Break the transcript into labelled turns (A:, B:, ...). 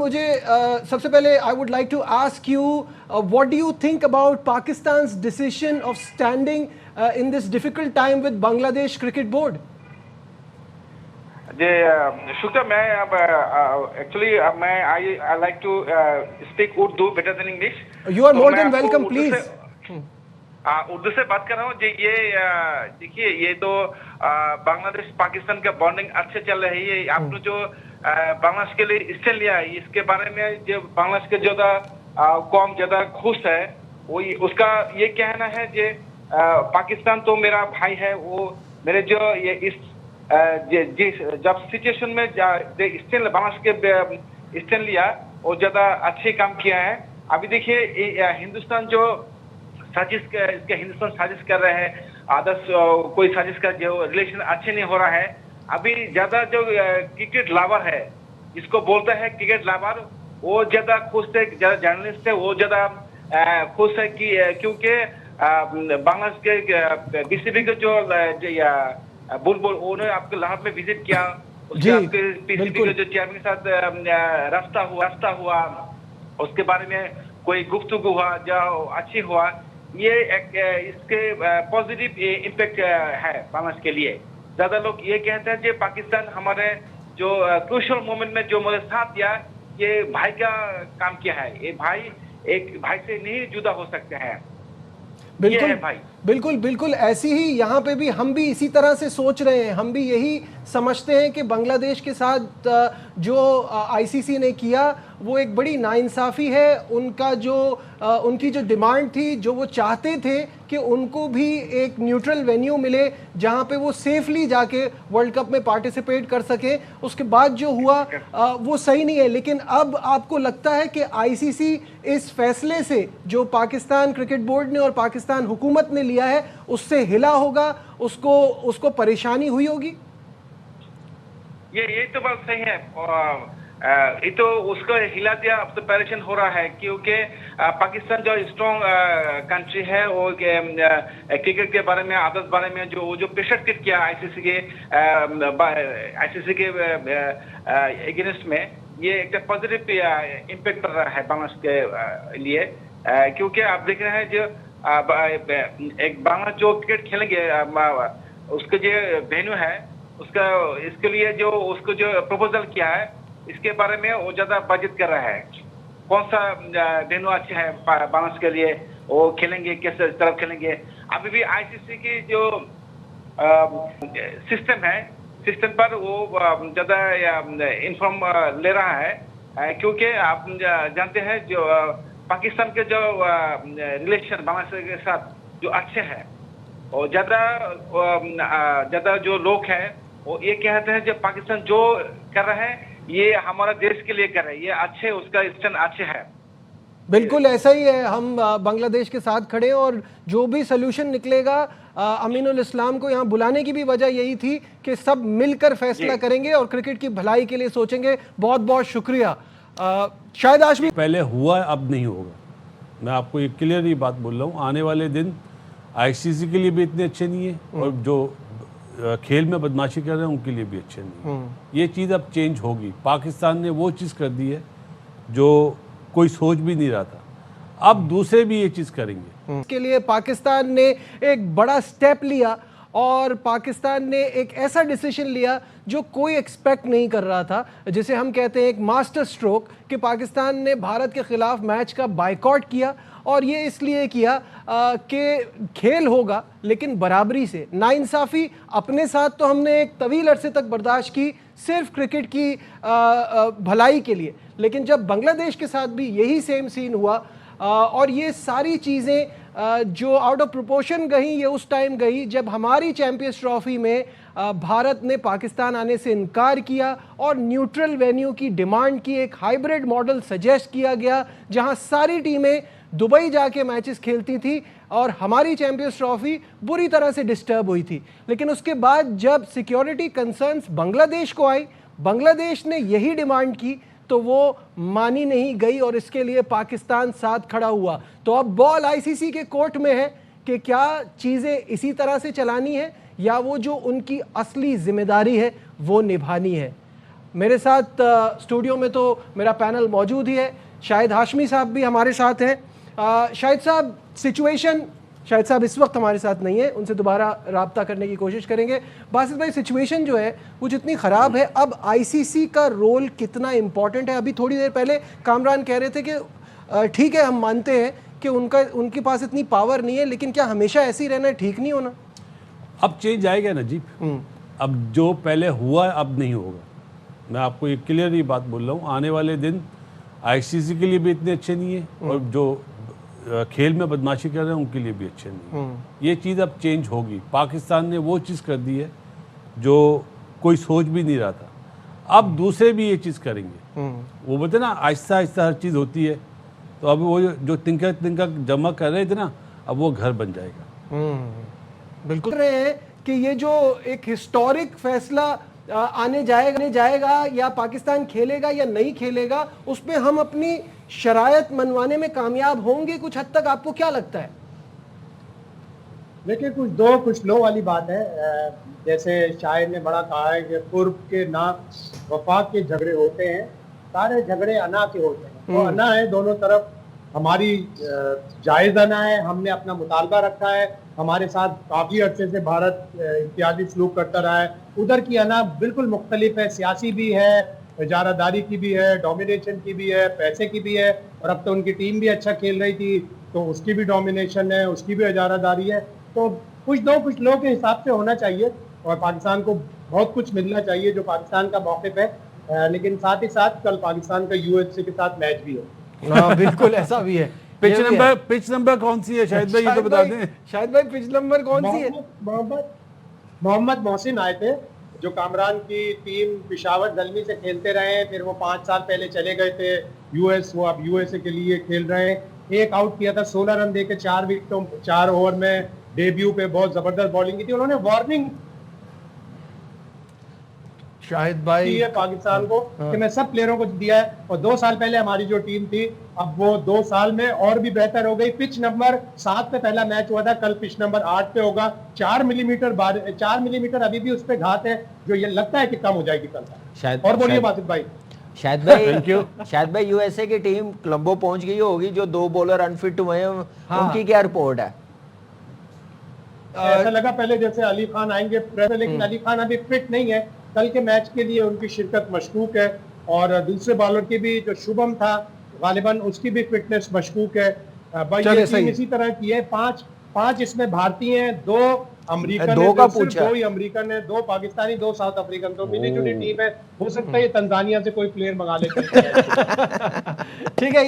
A: मुझे सबसे पहले I would like to ask you what do you think about Pakistan's decision of standing in this difficult time with Bangladesh cricket board?
B: जी शुक्र, मैं अब एक्चुअली मैं I like to speak Urdu better than English.
A: You are more than welcome, please.
B: Urdu से बात कर रहा हूँ जी। ये देखिए, ये तो बांग्लादेश पाकिस्तान का बॉन्डिंग अच्छे चल रही है। आपने जो बांग्लादेश के लिए स्टैंड लिया है, इसके बारे में जो बांग्लादेश के ज्यादा कौम ज्यादा खुश है, वो उसका ये कहना है कि पाकिस्तान तो मेरा भाई है। वो मेरे जो ये इस जब सिचुएशन में स्टैंड बांग्लादेश के स्टैंड लिया, वो ज्यादा अच्छे काम किया है। अभी देखिए हिंदुस्तान जो हिंदुस्तान साजिश कर रहे हैं, आदर्श कोई साजिश का जो रिलेशन अच्छे नहीं हो रहा है। अभी ज्यादा जो क्रिकेट लवर है, जिसको बोलता है क्रिकेट लवर, वो ज्यादा खुश है, ज्यादा जर्नलिस्ट है, वो ज्यादा खुश है कि क्योंकि बांग्लादेश के बीसीबी के जो बुलबुल, उन्होंने आपके लाहौर में विजिट किया। उसके आपके बीसीबी के जो चेयरमैन के साथ रास्ता हुआ, उसके बारे में कोई गुफ्तगू हुआ जो अच्छी हुआ। ये इसके पॉजिटिव इम्पैक्ट है बांग्लादेश के लिए। ज्यादा लोग ये कहते हैं कि पाकिस्तान हमारे जो क्रूशियल मोमेंट में जो मेरे साथ दिया, ये भाई का काम किया है। ये भाई एक भाई से नहीं जुदा हो सकते हैं।
A: बिल्कुल भाई, बिल्कुल बिल्कुल ऐसी ही यहाँ पे भी हम भी इसी तरह से सोच रहे हैं। हम भी यही समझते हैं कि बांग्लादेश के साथ जो आईसीसी ने किया वो एक बड़ी नाइंसाफ़ी है। उनका जो उनकी जो डिमांड थी, जो वो चाहते थे कि उनको भी एक न्यूट्रल वेन्यू मिले जहाँ पे वो सेफली जाके वर्ल्ड कप में पार्टिसिपेट कर सके, उसके बाद जो हुआ वो सही नहीं है। लेकिन अब आपको लगता है कि आईसीसी इस फैसले से जो पाकिस्तान क्रिकेट बोर्ड ने और पाकिस्तान हुकूमत ने लिया है उससे हिला होगा, उसको परेशानी हुई होगी?
B: ये तो बात सही है। ये तो उसको हिला दिया, अब तो परेशान हो रहा है क्योंकि पाकिस्तान जो स्ट्रॉन्ग कंट्री है, वो क्रिकेट के बारे में, आदत बारे में जो प्रेशर क्रिएट किया आईसीसी के अगेंस्ट में, ये एक पॉजिटिव इम्पैक्ट कर रहा है बांग्लादेश के लिए। क्योंकि आप देख रहे हैं जो एक बांग्लादेश जो क्रिकेट खेलेंगे, उसके जो वेन्यू है, उसका इसके लिए जो उसको जो प्रपोजल किया है, इसके बारे में वो ज्यादा बजट कर रहा है। कौन सा वेन्यू अच्छा है बांग्लादेश के लिए, वो खेलेंगे किस तरफ खेलेंगे। अभी भी आईसीसी की जो सिस्टम है, सिस्टम पर वो ज्यादा इन्फॉर्म ले रहा है। क्योंकि आप जानते हैं जो पाकिस्तान के जो रिलेशन बांग्लादेश के साथ जो अच्छे हैं, और ज्यादा जो लोग हैं वो ये कहते हैं जो पाकिस्तान जो कर रहे हैं ये हमारा देश के लिए कर रहे हैं, ये अच्छे, उसका स्टैंड अच्छे है।
A: बिल्कुल ऐसा ही है। हम बांग्लादेश के साथ खड़े हैं और जो भी सोल्यूशन निकलेगा, अमीनुल इस्लाम को यहाँ बुलाने की भी वजह यही थी कि सब मिलकर फैसला करेंगे और क्रिकेट की भलाई के लिए सोचेंगे। बहुत बहुत शुक्रिया। शायद आज भी
C: पहले हुआ, अब नहीं होगा। मैं आपको एक क्लियर ही बात बोल रहा हूँ, आने वाले दिन आईसीसी के लिए भी इतने अच्छे नहीं है और जो खेल में बदमाशी कर रहे हैं उनके लिए भी अच्छे नहीं है। ये चीज़ अब चेंज होगी। पाकिस्तान ने वो चीज़ कर दी है जो कोई सोच भी नहीं रहा था, अब दूसरे भी ये चीज़ करेंगे।
A: इसके लिए पाकिस्तान ने एक बड़ा स्टेप लिया और पाकिस्तान ने एक ऐसा डिसीजन लिया जो कोई एक्सपेक्ट नहीं कर रहा था, जिसे हम कहते हैं एक मास्टर स्ट्रोक, कि पाकिस्तान ने भारत के खिलाफ मैच का बायकॉट किया। और ये इसलिए किया कि खेल होगा लेकिन बराबरी से। नाइंसाफ़ी अपने साथ तो हमने एक तवील अरसे तक बर्दाश्त की, सिर्फ क्रिकेट की भलाई के लिए, लेकिन जब बांग्लादेश के साथ भी यही सेम सीन हुआ और ये सारी चीज़ें जो आउट ऑफ प्रोपोर्शन गई, ये उस टाइम गई जब हमारी चैंपियंस ट्रॉफी में भारत ने पाकिस्तान आने से इनकार किया और न्यूट्रल वेन्यू की डिमांड की। एक हाइब्रिड मॉडल सजेस्ट किया गया जहां सारी टीमें दुबई जाके मैचेस खेलती थी और हमारी चैंपियंस ट्रॉफी बुरी तरह से डिस्टर्ब हुई थी। लेकिन उसके बाद जब सिक्योरिटी कंसर्न्स बांग्लादेश को आई, बांग्लादेश ने यही डिमांड की तो वो मानी नहीं गई और इसके लिए पाकिस्तान साथ खड़ा हुआ। तो अब बॉल आईसीसी के कोर्ट में है कि क्या चीज़ें इसी तरह से चलानी है या वो जो उनकी असली जिम्मेदारी है वो निभानी है। मेरे साथ स्टूडियो में तो मेरा पैनल मौजूद ही है। शाहिद हाशमी साहब भी हमारे साथ हैं। शाहिद साहब, सिचुएशन, शाहिद साहब इस वक्त हमारे साथ नहीं है, उनसे दोबारा राब्ता करने की कोशिश करेंगे। बासित भाई, सिचुएशन जो है वो जितनी ख़राब है, अब आईसीसी का रोल कितना इम्पॉर्टेंट है? अभी थोड़ी देर पहले कामरान कह रहे थे कि ठीक है, हम मानते हैं कि उनके पास इतनी पावर नहीं है, लेकिन क्या हमेशा ऐसे ही रहना ठीक नहीं होना?
C: अब चेंज आएगा ना जी। अब जो पहले हुआ अब नहीं होगा। मैं आपको एक क्लियर ही बात बोल रहा हूँ, आने वाले दिन आईसीसी के लिए भी इतने अच्छे नहीं है और जो खेल में बदमाशी कर रहे हैं उनके लिए भी अच्छे नहीं है। ये चीज़ अब चेंज होगी। पाकिस्तान ने वो चीज़ कर दी है जो कोई सोच भी नहीं रहा था। अब दूसरे भी ये चीज़ करेंगे। वो बोलते ना, आहिस्ता आहिस्ता हर चीज़ होती है। तो अब वो जो तिनका जमा कर रहे थे ना, अब वो घर बन जाएगा।
A: बिल्कुल रहे हैं कि ये जो एक हिस्टोरिक फैसला आने जाएगा या पाकिस्तान खेलेगा या नहीं खेलेगा, उस पे हम अपनी शरायत मनवाने में कामयाब होंगे कुछ हद तक। आपको क्या लगता है?
D: देखिए, कुछ लो वाली बात है। जैसे शायर ने बड़ा कहा है कि कुर्ब के ना वफा के झगड़े होते हैं, सारे झगड़े अना के होते हैं। तो अना है दोनों तरफ, हमारी जायज अना है, हमने अपना मुतालबा रखा है। हमारे साथ काफी अरसे से भारत इम्तियाजी सलूक करता रहा है। उधर की अना बिल्कुल मुख्तलिफ है, सियासी भी है, इजारादारी की भी है, डोमिनेशन की भी है, पैसे की भी है। और अब तो उनकी टीम भी अच्छा खेल रही थी तो उसकी भी डोमिनेशन है, उसकी भी इजारादारी है। तो कुछ लो के हिसाब से होना चाहिए और पाकिस्तान को बहुत कुछ मिलना चाहिए जो पाकिस्तान का मौक़िफ़ है। लेकिन साथ ही साथ कल पाकिस्तान का यूएसए के साथ मैच भी हो।
A: हाँ, बिल्कुल ऐसा भी है।
C: पिच नंबर कौन सी है शाहिद भाई, ये तो बता दें।
A: शाहिद भाई, पिच नंबर कौन सी है?
D: मोहम्मद मोहसिन आए थे, जो कामरान की टीम पिशावर ज़ल्मी से खेलते रहे, फिर वो 5 साल पहले चले गए थे यूएस, वो अब यूएसए के लिए खेल रहे हैं। एक आउट किया था, 16 रन देके 4 विकेटों 4 ओवर में, डेब्यू पे बहुत जबरदस्त बॉलिंग की थी। उन्होंने वार्निंग
A: शाहिद भाई
D: है पाकिस्तान को कि मैं सब प्लेयरों को दिया है। और 2 साल पहले हमारी जो टीम थी, अब वो 2 साल में और भी बेहतर हो गई। पिच नंबर 7 पे पहला मैच हुआ था, कल पिच नंबर 8 पे होगा। 4 मिलीमीटर अभी भी उस पे घात है, जो ये लगता है कि कम हो जाएगी कल।
E: शायद
D: और बोलिए बासित भाई।
E: शायद भाई यूएसए की टीम कोलंबो पहुंच गई होगी, जो 2 बॉलर अनफिट हुए हैं। उनकी क्या रिपोर्ट है?
D: ऐसा लगा पहले जैसे अली खान आएंगे, लेकिन अली खान अभी फिट नहीं है। कल के मैच के लिए उनकी शिरकत मशकूक है। और दूसरे बॉलर की भी, जो शुभम था गालिबन, उसकी भी फिटनेस मशकूक है। भाई ये टीम इसी तरह की है। 5 इसमें भारतीय हैं, 2 अमेरिकन, 2 ही अमेरिकन है, 2 पाकिस्तानी, 2 साउथ अफ्रीकन। तो मिली जुली टीम है। हो सकता है ये तंजानिया से कोई प्लेयर मंगा ले। ठीक है।